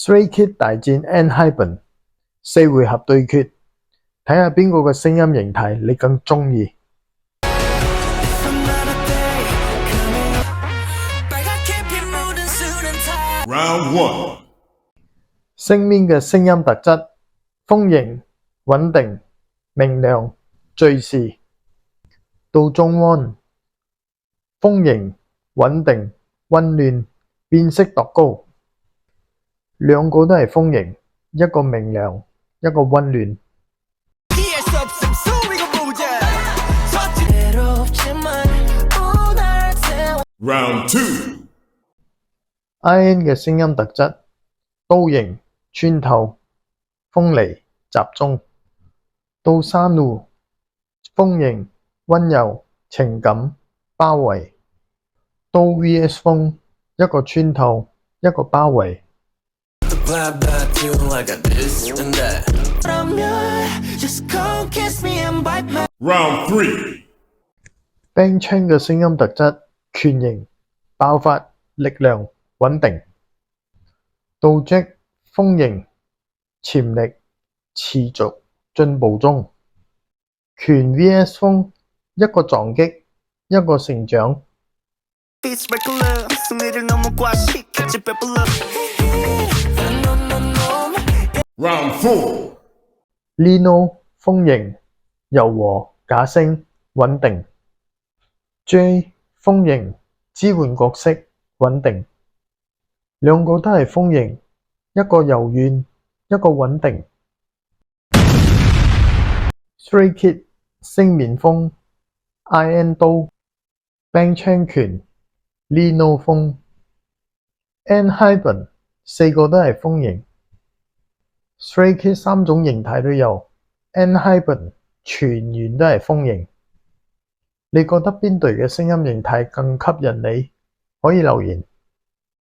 Stray Kids 大戰 ENHYPEN 4回合對決，睇下邊個嘅聲音形態你更鍾意。Round 1聲面嘅聲音特質：豐盈、穩定、明亮、敘事。到中溫，豐盈、穩定、溫暖、辨識度高。兩個都係豐盈，一個明亮，一個溫暖。Round 2 IN 嘅聲音特質：刀型、穿透、鋒利、集中。到山路，豐盈、溫柔、情感、包圍。到 VS 風，一個穿透，一個包圍。Round 3 Bang Chan 嘅聲音特質：權型、爆發、力量、穩定。到 Jack 豐盈、潛力、持續進步中。權 VS 風，一個撞擊，一個成長。Round 4 Lino 豐盈、柔和、假聲、穩定。J 豐盈、支援角色、穩定。兩個都係豐盈，一個柔軟，一個穩定。Stray Kids 聲面風 IN 刀 Bang Chan 權 Lino 風 ENHYPEN 4個都係豐盈。Stray Kids 3種形態都有 ENHYPEN 全員都係豐盈。你覺得邊隊嘅聲音形態更吸引你？可以留言。